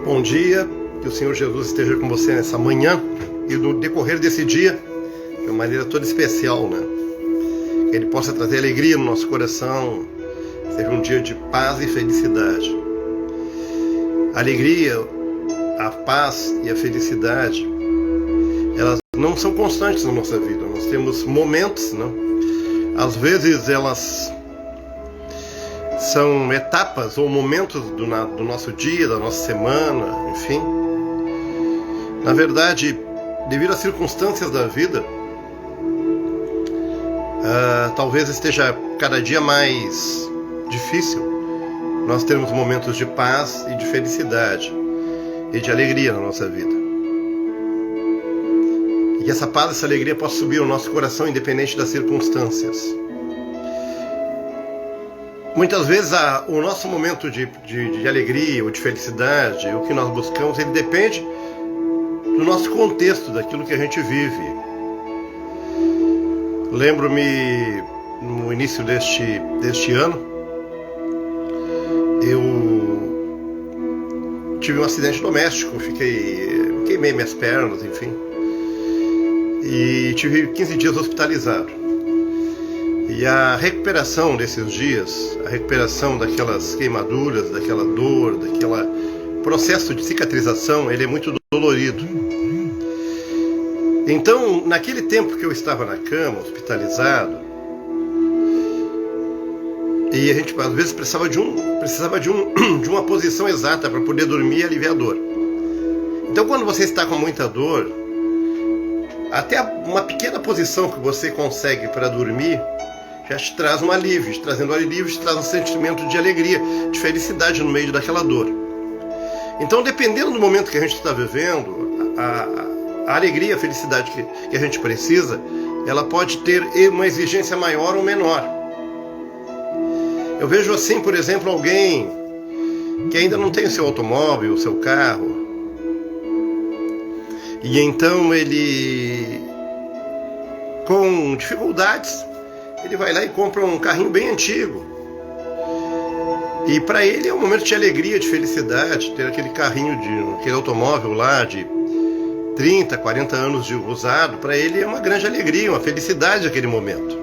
Bom dia, que o Senhor Jesus esteja com você nessa manhã e no decorrer desse dia, de uma maneira toda especial, né? Que Ele possa trazer alegria no nosso coração, seja um dia de paz e felicidade. A alegria, a paz e a felicidade, elas não são constantes na nossa vida. Nós temos momentos, né? Às vezes elas são etapas ou momentos do nosso dia, da nossa semana, enfim. Na verdade, devido às circunstâncias da vida, talvez esteja cada dia mais difícil nós termos momentos de paz e de felicidade e de alegria na nossa vida. E que essa paz e essa alegria possa subir ao nosso coração independente das circunstâncias. Muitas vezes o nosso momento de alegria ou de felicidade, o que nós buscamos, ele depende do nosso contexto, daquilo que a gente vive. Lembro-me, no início deste ano, eu tive um acidente doméstico, queimei minhas pernas, enfim, e tive 15 dias hospitalizado. E a recuperação desses dias, a recuperação daquelas queimaduras, daquela dor, daquele processo de cicatrização, ele é muito dolorido. Então, naquele tempo que eu estava na cama, hospitalizado, e a gente às vezes precisava de uma posição exata para poder dormir e aliviar a dor. Então, quando você está com muita dor, até uma pequena posição que você consegue para dormir já te traz um alívio, te traz um sentimento de alegria, de felicidade no meio daquela dor. Então, dependendo do momento que a gente está vivendo, a alegria, a felicidade que a gente precisa, ela pode ter uma exigência maior ou menor. Eu vejo assim, por exemplo, alguém que ainda não tem o seu automóvel, o seu carro, e então ele, com dificuldades, ele vai lá e compra um carrinho bem antigo. E para ele é um momento de alegria, de felicidade, ter aquele carrinho, aquele automóvel lá de 30, 40 anos de usado. Para ele é uma grande alegria, uma felicidade aquele momento.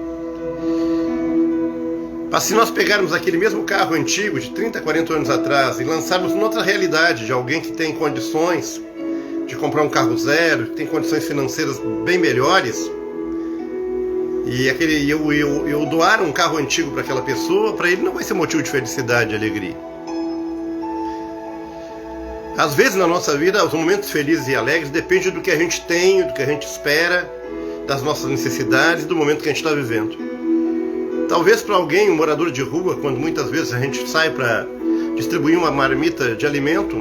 Mas se nós pegarmos aquele mesmo carro antigo de 30, 40 anos atrás e lançarmos noutra realidade de alguém que tem condições de comprar um carro zero, que tem condições financeiras bem melhores, e eu doar um carro antigo para aquela pessoa, para ele não vai ser motivo de felicidade e alegria. Às vezes na nossa vida, os momentos felizes e alegres dependem do que a gente tem, do que a gente espera, das nossas necessidades, do momento que a gente está vivendo. Talvez para alguém, um morador de rua, quando muitas vezes a gente sai para distribuir uma marmita de alimento,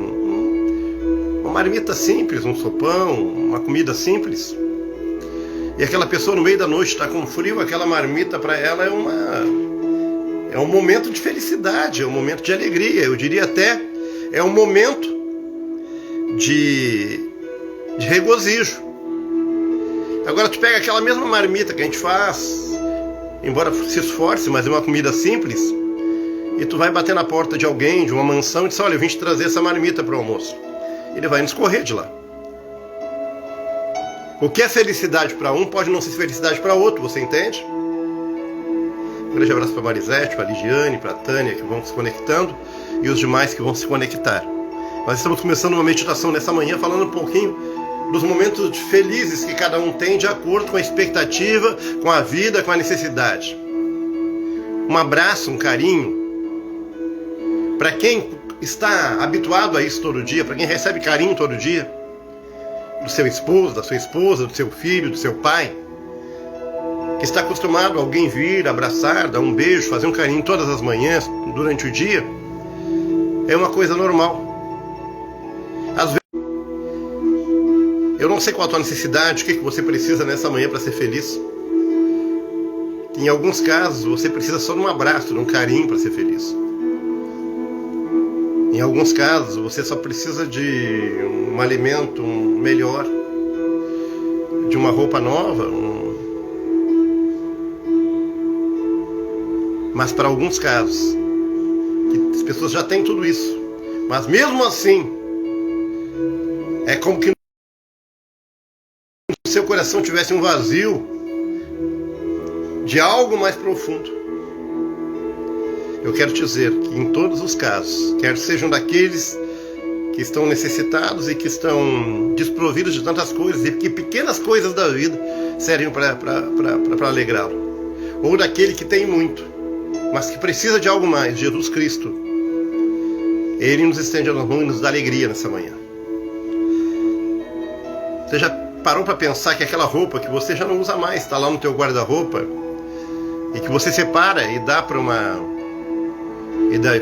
uma marmita simples, um sopão, uma comida simples, e aquela pessoa no meio da noite está com frio, aquela marmita para ela é um momento de felicidade, é um momento de alegria. Eu diria até, é um momento de regozijo. Agora tu pega aquela mesma marmita que a gente faz, embora se esforce, mas é uma comida simples, e tu vai bater na porta de alguém, de uma mansão, e diz: olha, eu vim te trazer essa marmita para o almoço. Ele vai nos correr de lá. O que é felicidade para um pode não ser felicidade para outro, você entende? Um grande abraço para Marisete, para Ligiane, para Tânia, que vão se conectando, e os demais que vão se conectar. Nós estamos começando uma meditação nessa manhã, falando um pouquinho dos momentos felizes que cada um tem de acordo com a expectativa, com a vida, com a necessidade. Um abraço, um carinho. Para quem está habituado a isso todo dia, para quem recebe carinho todo dia, do seu esposo, da sua esposa, do seu filho, do seu pai, que está acostumado a alguém vir, abraçar, dar um beijo, fazer um carinho todas as manhãs, durante o dia, é uma coisa normal. Às vezes, eu não sei qual a tua necessidade, o que você precisa nessa manhã para ser feliz. Em alguns casos, você precisa só de um abraço, de um carinho para ser feliz. Em alguns casos, você só precisa de um alimento melhor, de uma roupa nova. Mas para alguns casos, as pessoas já têm tudo isso. Mas mesmo assim, É como que no seu coração tivesse um vazio de algo mais profundo. Eu quero te dizer que em todos os casos, quer sejam daqueles que estão necessitados e que estão desprovidos de tantas coisas, e que pequenas coisas da vida servem para alegrá-lo, ou daquele que tem muito, mas que precisa de algo mais, Jesus Cristo, Ele nos estende as mãos e nos dá alegria nessa manhã. Você já parou para pensar que aquela roupa que você já não usa mais, está lá no teu guarda-roupa, e que você separa e dá para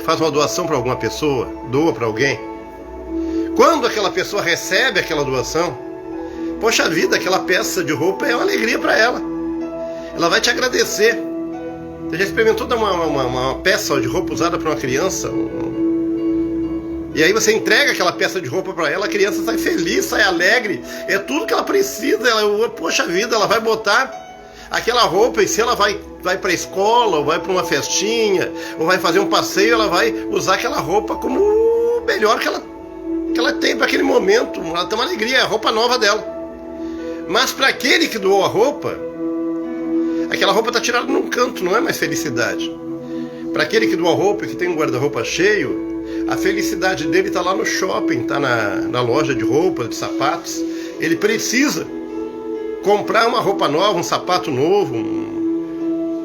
faz uma doação para alguma pessoa, doa para alguém? Quando aquela pessoa recebe aquela doação, poxa vida, aquela peça de roupa é uma alegria para ela. Ela vai te agradecer. Você já experimentou dar uma peça de roupa usada para uma criança? E aí você entrega aquela peça de roupa para ela, a criança sai feliz, sai alegre, é tudo que ela precisa. Poxa vida, ela vai botar aquela roupa, e se ela vai para a escola, ou vai para uma festinha, ou vai fazer um passeio, ela vai usar aquela roupa como o melhor que ela tem para aquele momento. Ela tem uma alegria, é a roupa nova dela. Mas para aquele que doou a roupa, aquela roupa está tirada num canto, não é mais felicidade. Para aquele que doou a roupa e que tem um guarda-roupa cheio, a felicidade dele está lá no shopping, está na loja de roupas, de sapatos. Ele precisa comprar uma roupa nova, um sapato novo,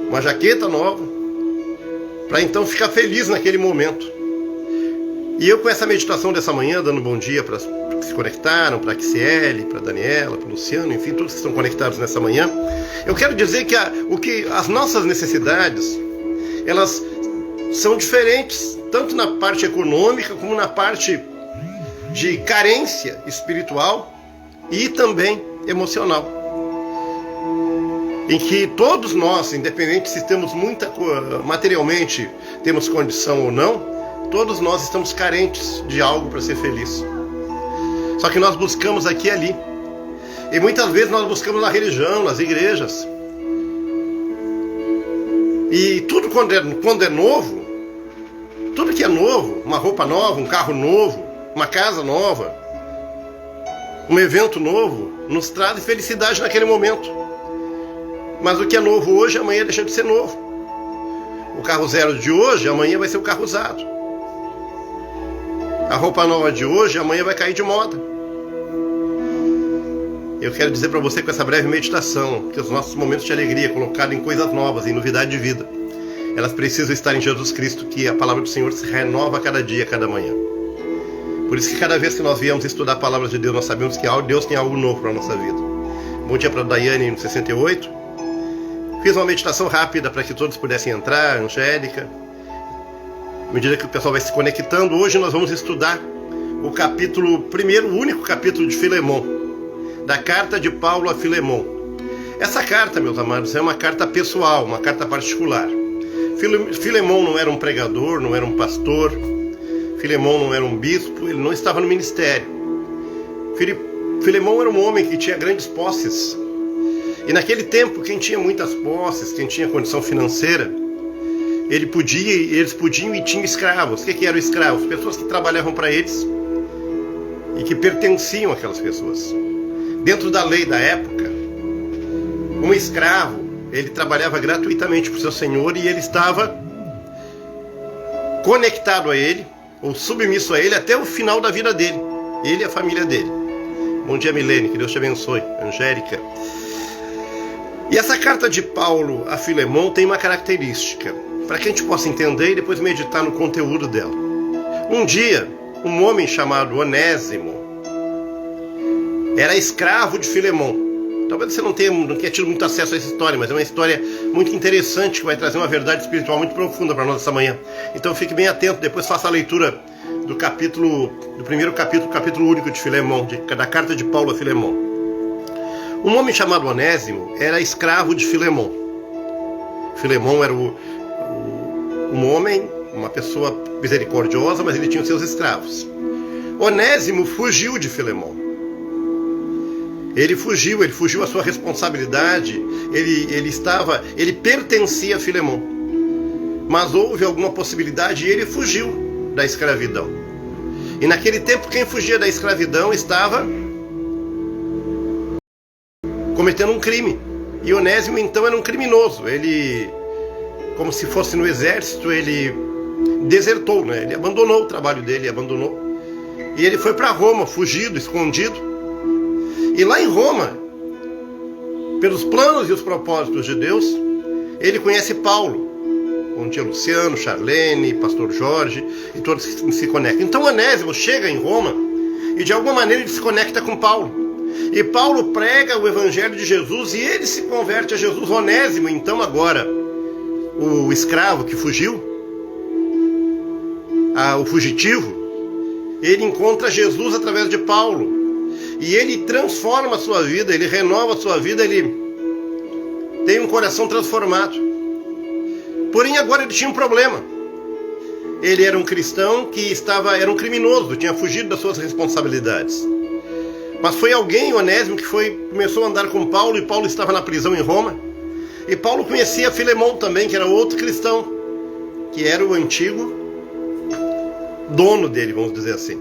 uma jaqueta nova, para então ficar feliz naquele momento. E eu, com essa meditação dessa manhã, dando um bom dia para os que se conectaram, para a Kissiele, para a Daniela, para o Luciano, enfim, todos que estão conectados nessa manhã, eu quero dizer que as nossas necessidades, elas são diferentes, tanto na parte econômica como na parte de carência espiritual e também emocional. Em que todos nós, independente se temos materialmente temos condição ou não, todos nós estamos carentes de algo para ser feliz. Só que nós buscamos aqui e ali. E muitas vezes nós buscamos na religião, nas igrejas. E tudo quando é novo, tudo que é novo, uma roupa nova, um carro novo, uma casa nova, um evento novo, nos traz felicidade naquele momento. Mas o que é novo hoje, amanhã deixa de ser novo. O carro zero de hoje, amanhã vai ser o carro usado. A roupa nova de hoje, amanhã vai cair de moda. Eu quero dizer para você com essa breve meditação que os nossos momentos de alegria, colocados em coisas novas, em novidade de vida, elas precisam estar em Jesus Cristo, que a palavra do Senhor se renova a cada dia, a cada manhã. Por isso que cada vez que nós viemos estudar a palavra de Deus, nós sabemos que Deus tem algo novo para a nossa vida. Bom dia para a Daiane no 68. Fiz uma meditação rápida para que todos pudessem entrar, Angélica. À medida que o pessoal vai se conectando, hoje nós vamos estudar o o único capítulo de Filemon, da carta de Paulo a Filemon. Essa carta, meus amados, é uma carta pessoal, uma carta particular. Filemon não era um pregador, não era um pastor, Filemon não era um bispo, ele não estava no ministério. Filemon era um homem que tinha grandes posses. E naquele tempo, quem tinha muitas posses, quem tinha condição financeira, eles podiam e tinham escravos. O que eram escravos? Pessoas que trabalhavam para eles e que pertenciam àquelas pessoas. Dentro da lei da época, um escravo, ele trabalhava gratuitamente para o seu senhor e ele estava conectado a ele, ou submisso a ele, até o final da vida dele. Ele e a família dele. Bom dia, Milene, que Deus te abençoe. Angélica. E essa carta de Paulo a Filemon tem uma característica, para que a gente possa entender e depois meditar no conteúdo dela. Um dia, um homem chamado Onésimo era escravo de Filemon. Talvez você não tenha tido muito acesso a essa história, mas é uma história muito interessante que vai trazer uma verdade espiritual muito profunda para nós essa manhã. Então fique bem atento, depois faça a leitura do primeiro capítulo único de Filemon, da carta de Paulo a Filemon. Um homem chamado Onésimo era escravo de Filemon. Filemon era um homem, uma pessoa misericordiosa, mas ele tinha os seus escravos. Onésimo fugiu de Filemon. Ele fugiu à sua responsabilidade, ele pertencia a Filemon. Mas houve alguma possibilidade e ele fugiu da escravidão. E naquele tempo quem fugia da escravidão estava cometendo um crime. E Onésimo então era um criminoso. Ele, como se fosse no exército, ele desertou, né? Ele abandonou o trabalho dele, e ele foi para Roma, fugido, escondido. E lá em Roma, pelos planos e os propósitos de Deus, ele conhece Paulo, onde é Luciano, Charlene, Pastor Jorge e todos que se conectam. Então Onésimo chega em Roma e de alguma maneira ele se conecta com Paulo. E Paulo prega o evangelho de Jesus e ele se converte a Jesus. Onésimo, então agora, o escravo que fugiu, o fugitivo, ele encontra Jesus através de Paulo. E ele transforma a sua vida, ele renova a sua vida, ele tem um coração transformado. Porém agora ele tinha um problema. Ele era um cristão que era um criminoso, tinha fugido das suas responsabilidades. Mas foi alguém, Onésimo, que começou a andar com Paulo, e Paulo estava na prisão em Roma. E Paulo conhecia Filemão também, que era outro cristão, que era o antigo dono dele, vamos dizer assim.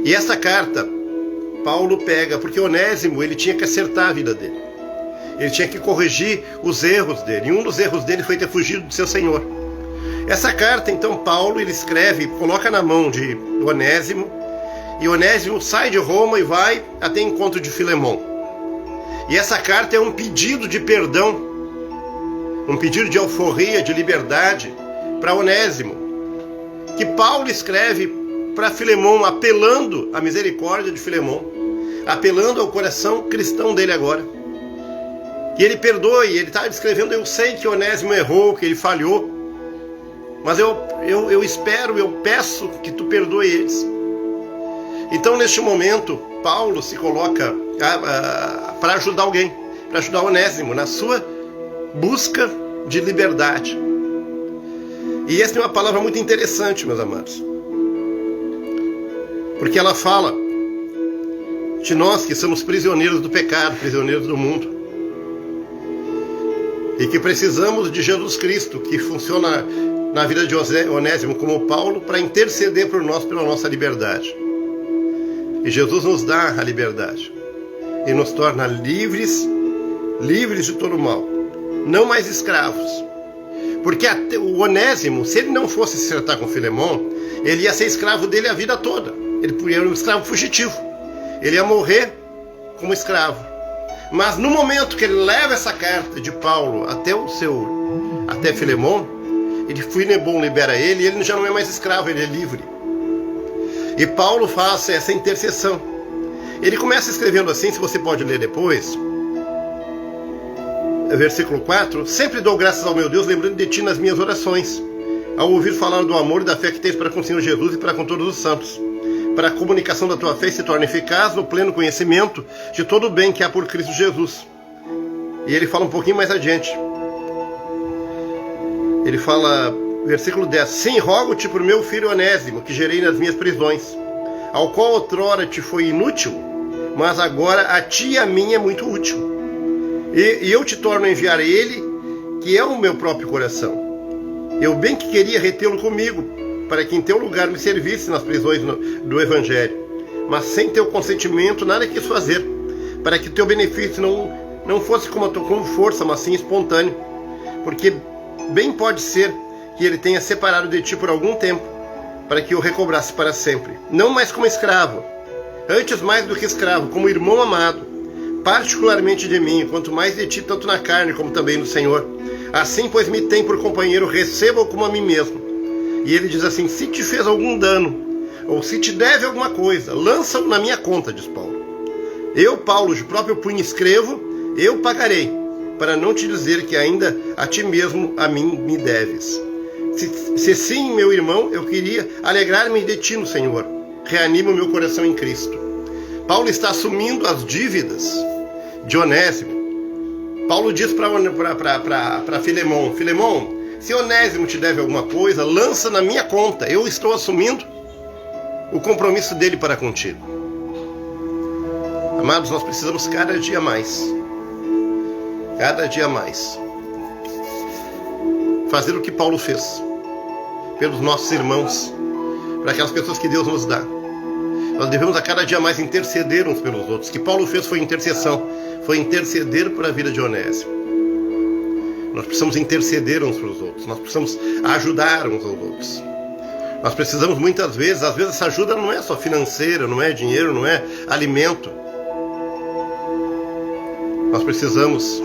E essa carta Paulo pega, porque Onésimo, ele tinha que acertar a vida dele. Ele tinha que corrigir os erros dele. E um dos erros dele foi ter fugido do seu senhor. Essa carta, então, Paulo, ele escreve, coloca na mão de Onésimo. E Onésimo sai de Roma e vai até encontro de Filemão. E essa carta é um pedido de perdão, um pedido de alforria, de liberdade para Onésimo, que Paulo escreve para Filemão, apelando à misericórdia de Filemão, apelando ao coração cristão dele agora. Que ele perdoe. Ele está escrevendo: eu sei que Onésimo errou, que ele falhou, mas eu espero, eu peço que tu perdoe eles. Então, neste momento, Paulo se coloca para ajudar alguém, para ajudar Onésimo na sua busca de liberdade. E essa é uma palavra muito interessante, meus amados, porque ela fala de nós que somos prisioneiros do pecado, prisioneiros do mundo, e que precisamos de Jesus Cristo, que funciona na vida de Onésimo como Paulo, para interceder por nós pela nossa liberdade. E Jesus nos dá a liberdade e nos torna livres de todo mal, não mais escravos. Porque o Onésimo, se ele não fosse se tratar com Filemão, ele ia ser escravo dele a vida toda. Ele era um escravo fugitivo. Ele ia morrer como escravo. Mas no momento que ele leva essa carta de Paulo até Filemão, Filemão libera ele, e ele já não é mais escravo, ele é livre. E Paulo faz essa intercessão. Ele começa escrevendo assim, se você pode ler depois, versículo 4: sempre dou graças ao meu Deus, lembrando de ti nas minhas orações, ao ouvir falar do amor e da fé que tens para com o Senhor Jesus e para com todos os santos, para a comunicação da tua fé se torne eficaz no pleno conhecimento de todo o bem que há por Cristo Jesus. E ele fala um pouquinho mais adiante. Ele fala, versículo 10: sim, rogo-te por meu filho Onésimo, que gerei nas minhas prisões, ao qual outrora te foi inútil, mas agora a ti e a mim é muito útil. E eu te torno a enviar a ele, que é o meu próprio coração. Eu bem que queria retê-lo comigo, para que em teu lugar me servisse nas prisões do Evangelho. Mas sem teu consentimento nada quis fazer, para que teu benefício não fosse com força, mas sim espontâneo. Porque bem pode ser que ele tenha separado de ti por algum tempo, para que eu recobrasse para sempre. Não mais como escravo, antes mais do que escravo, como irmão amado, particularmente de mim, quanto mais de ti, tanto na carne como também no Senhor. Assim, pois, me tem por companheiro, receba-o como a mim mesmo. E ele diz assim: se te fez algum dano, ou se te deve alguma coisa, lança-o na minha conta, diz Paulo. Eu, Paulo, de próprio punho escrevo, eu pagarei, para não te dizer que ainda a ti mesmo a mim me deves. Se sim, meu irmão, eu queria alegrar-me de ti no Senhor. Reanima o meu coração em Cristo. Paulo está assumindo as dívidas de Onésimo. Paulo diz para Filemão: Filemão, se Onésimo te deve alguma coisa, lança na minha conta. Eu estou assumindo o compromisso dele para contigo. Amados, nós precisamos cada dia mais fazer o que Paulo fez pelos nossos irmãos, para aquelas pessoas que Deus nos dá. Nós devemos a cada dia mais interceder uns pelos outros. O que Paulo fez foi intercessão, foi interceder por a vida de Onésimo. Nós precisamos interceder uns para os outros, nós precisamos ajudar uns aos outros. Nós precisamos muitas vezes, às vezes essa ajuda não é só financeira, não é dinheiro, não é alimento. Nós precisamos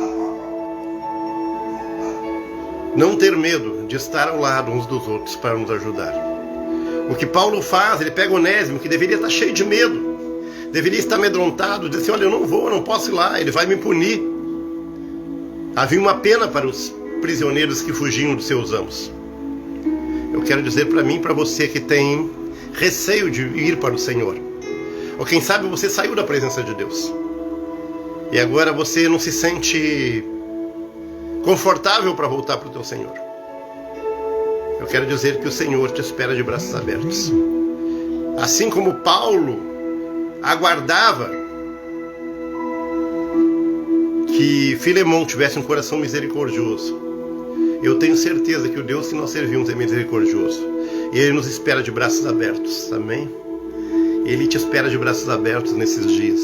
não ter medo de estar ao lado uns dos outros para nos ajudar. O que Paulo faz, ele pega Onésimo, que deveria estar cheio de medo, deveria estar amedrontado, diz assim, olha, eu não vou, eu não posso ir lá, ele vai me punir. Havia uma pena para os prisioneiros que fugiam dos seus amos. Eu quero dizer para mim e para você que tem receio de ir para o Senhor, ou quem sabe você saiu da presença de Deus e agora você não se sente confortável para voltar para o teu Senhor. Eu quero dizer que o Senhor te espera de braços abertos. Assim como Paulo aguardava que Filemão tivesse um coração misericordioso, eu tenho certeza que o Deus que nós servimos é misericordioso. E Ele nos espera de braços abertos, amém? Ele te espera de braços abertos nesses dias,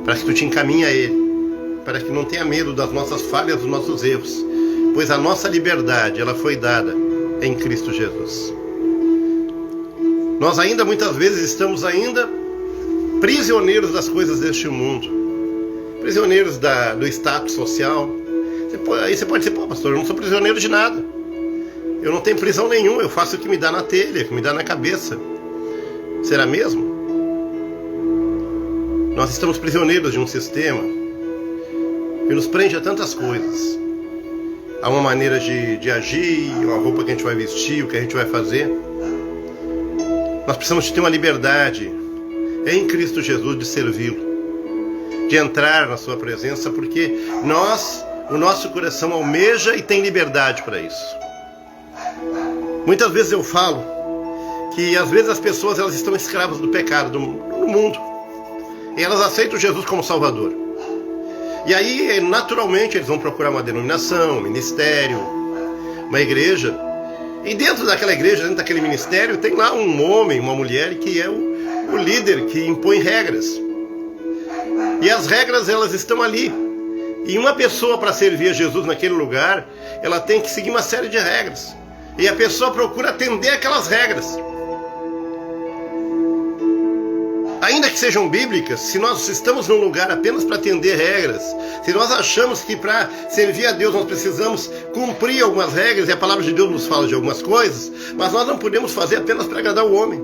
para que tu te encaminhe a Ele, para que não tenha medo das nossas falhas, dos nossos erros, pois a nossa liberdade, ela foi dada em Cristo Jesus. Nós ainda muitas vezes estamos ainda prisioneiros das coisas deste mundo, prisioneiros do status social. Aí você pode dizer, pô, pastor, eu não sou prisioneiro de nada, eu não tenho prisão nenhuma, eu faço o que me dá na telha, o que me dá na cabeça. Será mesmo? Nós estamos prisioneiros de um sistema que nos prende a tantas coisas. Há uma maneira de agir, uma roupa que a gente vai vestir, o que a gente vai fazer. Nós precisamos ter uma liberdade em Cristo Jesus de servi-lo, de entrar na sua presença, porque o nosso coração almeja e tem liberdade para isso. Muitas vezes eu falo que às vezes as pessoas elas estão escravas do pecado no mundo, e elas aceitam Jesus como Salvador. E aí, naturalmente, eles vão procurar uma denominação, um ministério, uma igreja. E dentro daquela igreja, dentro daquele ministério, tem lá um homem, uma mulher que é o líder, que impõe regras. E as regras, elas estão ali. E uma pessoa, para servir a Jesus naquele lugar, ela tem que seguir uma série de regras. E a pessoa procura atender aquelas regras. Ainda que sejam bíblicas, se nós estamos num lugar apenas para atender regras, se nós achamos que para servir a Deus nós precisamos cumprir algumas regras, e a palavra de Deus nos fala de algumas coisas, mas nós não podemos fazer apenas para agradar o homem.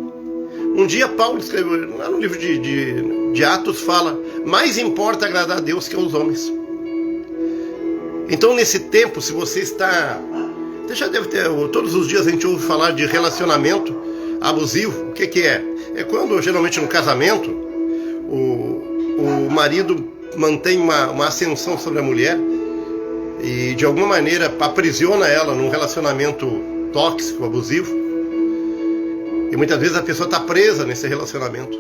Um dia Paulo escreveu, lá no livro de Atos, fala, mais importa agradar a Deus que aos homens. Então nesse tempo, se você está... Você já deve ter, todos os dias a gente ouve falar de relacionamento abusivo. O que é? É quando, geralmente no casamento, o marido mantém uma ascensão sobre a mulher e de alguma maneira aprisiona ela num relacionamento tóxico, abusivo. E muitas vezes a pessoa está presa nesse relacionamento.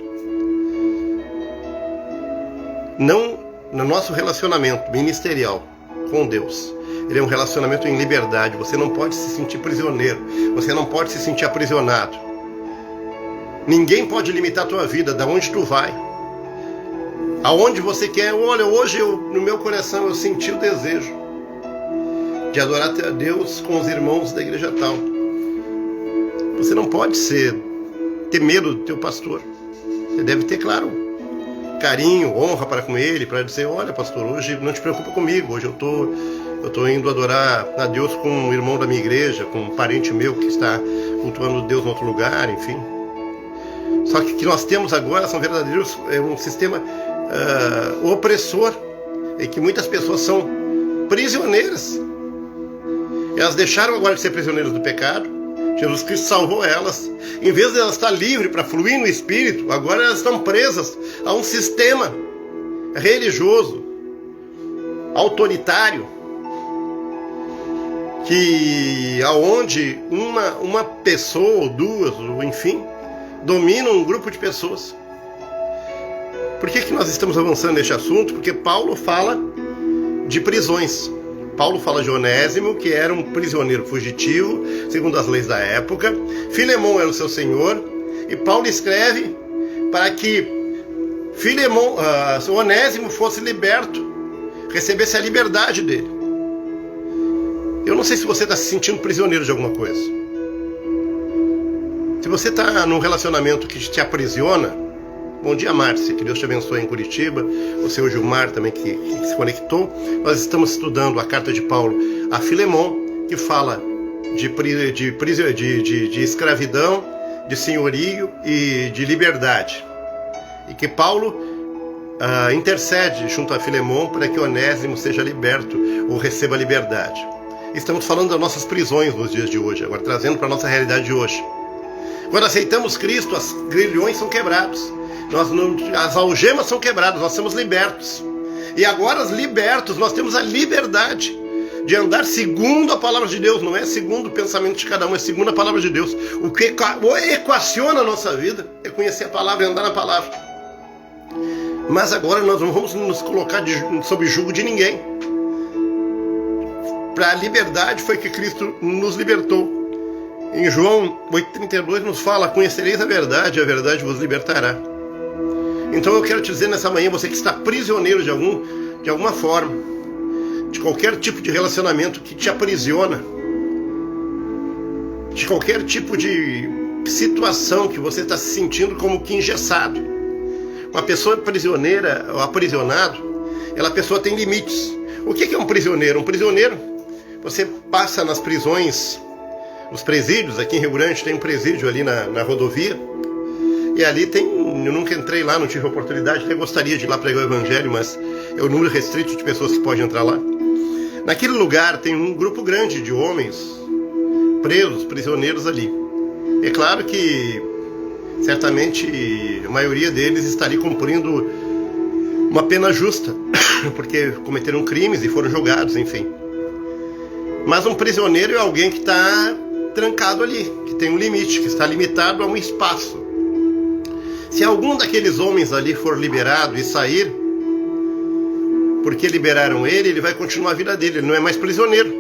Não no nosso relacionamento ministerial com Deus. Ele é um relacionamento em liberdade. Você não pode se sentir prisioneiro. Você não pode se sentir aprisionado. Ninguém pode limitar a tua vida, da onde tu vai, aonde você quer. Olha, hoje no meu coração eu senti o desejo de adorar a Deus com os irmãos da igreja tal. Você não pode ter medo do teu pastor. Você deve ter, claro, carinho, honra para com ele, para dizer, olha pastor, hoje não te preocupa comigo, hoje eu estou indo adorar a Deus com um irmão da minha igreja, com um parente meu que está cultuando Deus em outro lugar, enfim. Só que o que nós temos agora são verdadeiros, um sistema opressor, em que muitas pessoas são prisioneiras. Elas deixaram agora de ser prisioneiras do pecado. Jesus Cristo salvou elas. Em vez de elas estar livres para fluir no Espírito, agora elas estão presas a um sistema religioso, autoritário, aonde uma pessoa ou duas, ou enfim, dominam um grupo de pessoas. Por que nós estamos avançando neste assunto? Porque Paulo fala de prisões. Paulo fala de Onésimo, que era um prisioneiro fugitivo, segundo as leis da época. Filemão era o seu senhor. E Paulo escreve para que Onésimo fosse liberto, recebesse a liberdade dele. Eu não sei se você está se sentindo prisioneiro de alguma coisa. Se você está num relacionamento que te aprisiona, bom dia, Márcia, que Deus te abençoe em Curitiba, o seu Gilmar também que se conectou. Nós estamos estudando a carta de Paulo a Filemon, que fala de escravidão, de senhorio e de liberdade. E que Paulo intercede junto a Filemon para que Onésimo seja liberto ou receba liberdade. Estamos falando das nossas prisões nos dias de hoje, agora trazendo para a nossa realidade de hoje. Quando aceitamos Cristo, os grilhões são quebrados, as algemas são quebradas, nós somos libertos. E agora, libertos, nós temos a liberdade de andar segundo a palavra de Deus, não é segundo o pensamento de cada um, é segundo a palavra de Deus. O que equaciona a nossa vida é conhecer a palavra e andar na palavra. Mas agora nós não vamos nos colocar sob jugo de ninguém. Para a liberdade foi que Cristo nos libertou. Em João 8,32 nos fala: conhecereis a verdade vos libertará. Então eu quero te dizer nessa manhã, você que está prisioneiro de alguma forma, de qualquer tipo de relacionamento que te aprisiona, de qualquer tipo de situação que você está se sentindo como que engessado. Uma pessoa prisioneira ou aprisionado, a pessoa tem limites. O que é um prisioneiro? Um prisioneiro, você passa nas prisões, nos presídios. Aqui em Rio Grande tem um presídio ali na rodovia, e ali eu nunca entrei lá, não tive oportunidade, até gostaria de ir lá pregar o evangelho, mas é o número restrito de pessoas que podem entrar lá. Naquele lugar tem um grupo grande de homens presos, prisioneiros ali. É claro que certamente a maioria deles estaria cumprindo uma pena justa, porque cometeram crimes e foram julgados, enfim. Mas um prisioneiro é alguém que está trancado ali, que tem um limite, que está limitado a um espaço. Se algum daqueles homens ali for liberado e sair, porque liberaram ele vai continuar a vida dele, ele não é mais prisioneiro.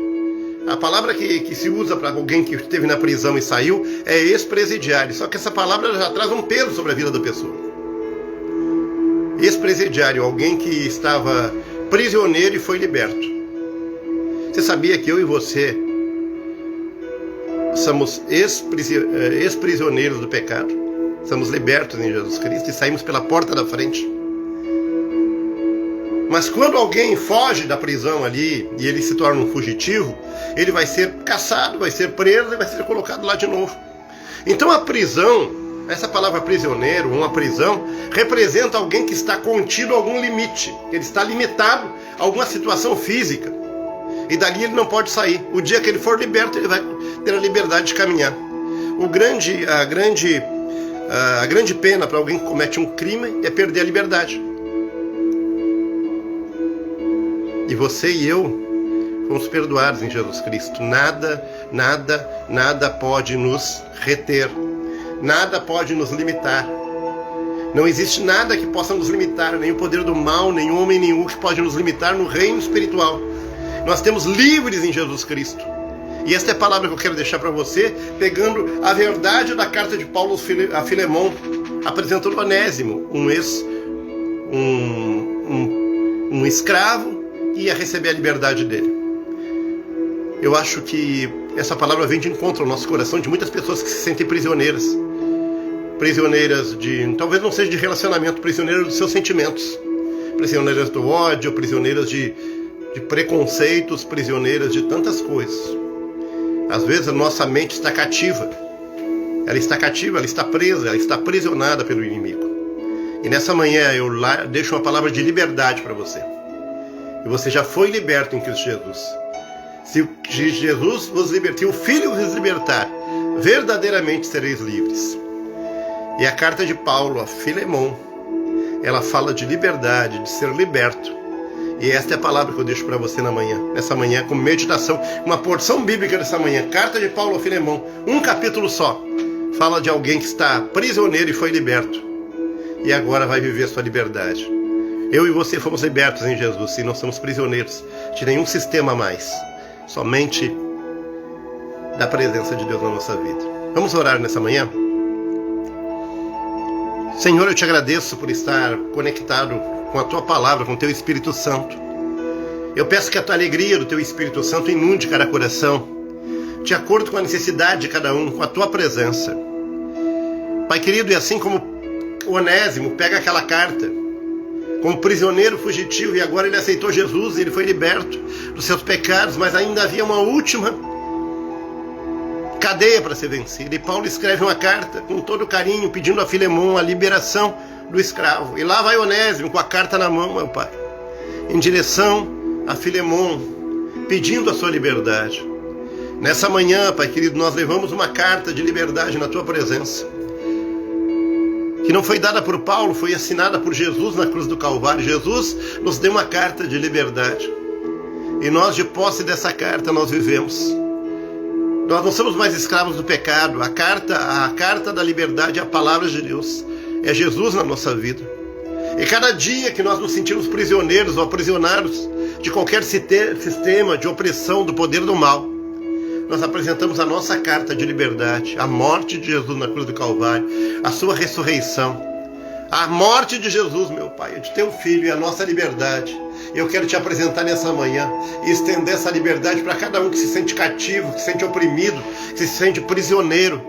A palavra que se usa para alguém que esteve na prisão e saiu é ex-presidiário, só que essa palavra já traz um peso sobre a vida da pessoa. Ex-presidiário, alguém que estava prisioneiro e foi liberto. Você sabia que eu e você somos ex-prisioneiros do pecado? Somos libertos em Jesus Cristo e saímos pela porta da frente. Mas quando alguém foge da prisão ali e ele se torna um fugitivo, ele vai ser caçado, vai ser preso e vai ser colocado lá de novo. Então a prisão, essa palavra prisioneiro, uma prisão, representa alguém que está contido a algum limite. Ele está limitado a alguma situação física. E dali ele não pode sair. O dia que ele for liberto, ele vai ter a liberdade de caminhar. A grande pena para alguém que comete um crime é perder a liberdade. E você e eu fomos perdoados em Jesus Cristo. Nada pode nos reter. Nada pode nos limitar. Não existe nada que possa nos limitar, nem o poder do mal, nem homem nenhum que pode nos limitar no reino espiritual. Nós temos livres em Jesus Cristo. E esta é a palavra que eu quero deixar para você, pegando a verdade da carta de Paulo a Filemon, apresentando Onésimo, um escravo que ia receber a liberdade dele. Eu acho que essa palavra vem de encontro ao nosso coração de muitas pessoas que se sentem prisioneiras. Prisioneiras talvez não seja de relacionamento, prisioneiras dos seus sentimentos. Prisioneiras do ódio, prisioneiras de preconceitos, prisioneiras de tantas coisas. Às vezes a nossa mente está cativa. Ela está cativa, ela está presa, ela está aprisionada pelo inimigo. E nessa manhã eu deixo uma palavra de liberdade para você. E você já foi liberto em Cristo Jesus. Se Jesus vos libertou, o Filho vos libertar, verdadeiramente sereis livres. E a carta de Paulo a Filemon, ela fala de liberdade, de ser liberto. E esta é a palavra que eu deixo para você nessa manhã, como meditação, uma porção bíblica dessa manhã. Carta de Paulo a Filemon, um capítulo só. Fala de alguém que está prisioneiro e foi liberto. E agora vai viver a sua liberdade. Eu e você fomos libertos em Jesus e não somos prisioneiros de nenhum sistema mais. Somente da presença de Deus na nossa vida. Vamos orar nessa manhã? Senhor, eu te agradeço por estar conectado com a tua palavra, com o teu Espírito Santo. Eu peço que a tua alegria do teu Espírito Santo inunde cada coração, de acordo com a necessidade de cada um, com a tua presença. Pai querido, e assim como Onésimo pega aquela carta, como prisioneiro fugitivo, e agora ele aceitou Jesus, ele foi liberto dos seus pecados, mas ainda havia uma última cadeia para ser vencida. E Paulo escreve uma carta com todo carinho, pedindo a Filemon a liberação do escravo. E lá vai Onésimo com a carta na mão, meu Pai, em direção a Filemon, pedindo a sua liberdade. Nessa manhã, Pai querido, nós levamos uma carta de liberdade na tua presença, que não foi dada por Paulo, foi assinada por Jesus na cruz do Calvário. Jesus nos deu uma carta de liberdade, e nós, de posse dessa carta, nós vivemos. Nós não somos mais escravos do pecado. A carta da liberdade é a palavra de Deus, é Jesus na nossa vida. E cada dia que nós nos sentimos prisioneiros ou aprisionados de qualquer sistema de opressão do poder do mal, nós apresentamos a nossa carta de liberdade, a morte de Jesus na cruz do Calvário, a sua ressurreição, a morte de Jesus, meu Pai, de teu Filho, e a nossa liberdade. Eu quero te apresentar nessa manhã e estender essa liberdade para cada um que se sente cativo, que se sente oprimido, que se sente prisioneiro.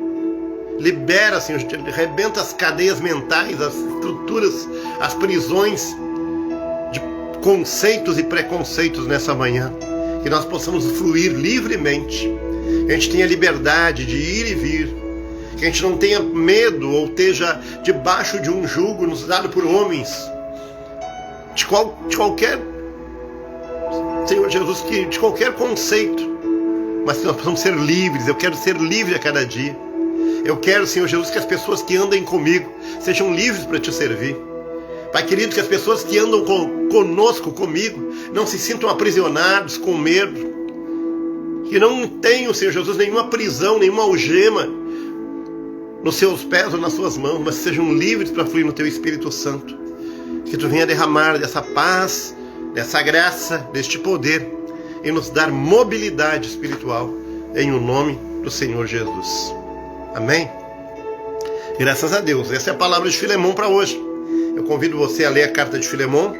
Libera, Senhor, arrebenta as cadeias mentais, as estruturas, as prisões de conceitos e preconceitos nessa manhã. Que nós possamos fluir livremente, que a gente tenha liberdade de ir e vir, que a gente não tenha medo ou esteja debaixo de um jugo nos dado por homens, de qualquer, Senhor Jesus, de qualquer conceito, mas que nós possamos ser livres. Eu quero ser livre a cada dia. Eu quero, Senhor Jesus, que as pessoas que andem comigo sejam livres para te servir. Pai querido, que as pessoas que andam comigo, não se sintam aprisionados, com medo, que não tenham, Senhor Jesus, nenhuma prisão, nenhuma algema nos seus pés ou nas suas mãos, mas sejam livres para fluir no teu Espírito Santo. Que tu venha derramar dessa paz, dessa graça, deste poder, e nos dar mobilidade espiritual, em o nome do Senhor Jesus. Amém? Graças a Deus. Essa é a palavra de Filemon para hoje. Eu convido você a ler a carta de Filemon.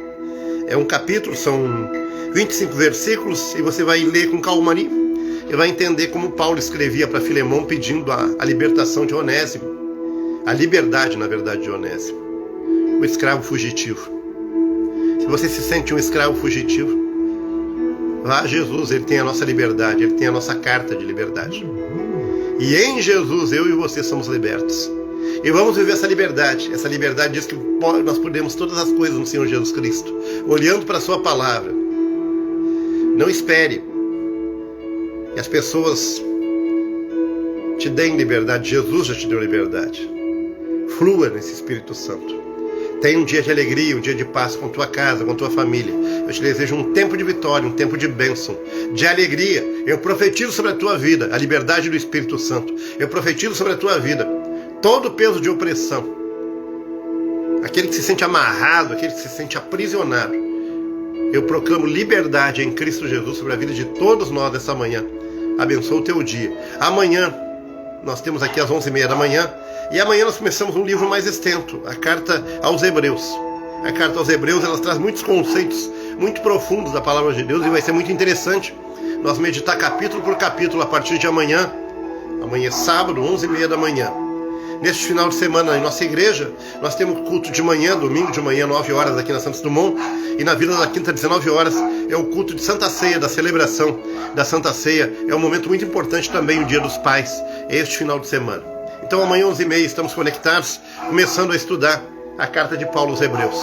É um capítulo, são 25 versículos, e você vai ler com calmaria e vai entender como Paulo escrevia para Filemon pedindo a libertação de Onésimo, a liberdade, na verdade, de Onésimo, o escravo fugitivo. Se você se sente um escravo fugitivo, vá a Jesus, ele tem a nossa liberdade, ele tem a nossa carta de liberdade. E em Jesus, eu e você somos libertos. E vamos viver essa liberdade. Essa liberdade diz que nós podemos todas as coisas no Senhor Jesus Cristo, olhando para a sua palavra. Não espere que as pessoas te deem liberdade. Jesus já te deu liberdade. Flua nesse Espírito Santo. Tenha um dia de alegria, um dia de paz com tua casa, com tua família. Eu te desejo um tempo de vitória, um tempo de bênção, de alegria. Eu profetizo sobre a tua vida a liberdade do Espírito Santo. Eu profetizo sobre a tua vida todo o peso de opressão. Aquele que se sente amarrado, aquele que se sente aprisionado. Eu proclamo liberdade em Cristo Jesus sobre a vida de todos nós nessa manhã. Abençoa o teu dia. Amanhã, nós temos aqui às 11h30 da manhã, e amanhã nós começamos um livro mais extenso, a Carta aos Hebreus. A Carta aos Hebreus, ela traz muitos conceitos muito profundos da Palavra de Deus, e vai ser muito interessante nós meditar capítulo por capítulo a partir de amanhã. Amanhã é sábado, 11h30 da manhã. Neste final de semana, em nossa igreja, nós temos culto de manhã, domingo de manhã, 9 horas, aqui na Santos Dumont, e na Vila da Quinta, 19 horas, é o culto de Santa Ceia, da celebração da Santa Ceia. É um momento muito importante também, o Dia dos Pais, este final de semana. Então, amanhã, 11h30, estamos conectados, começando a estudar a carta de Paulo aos Hebreus.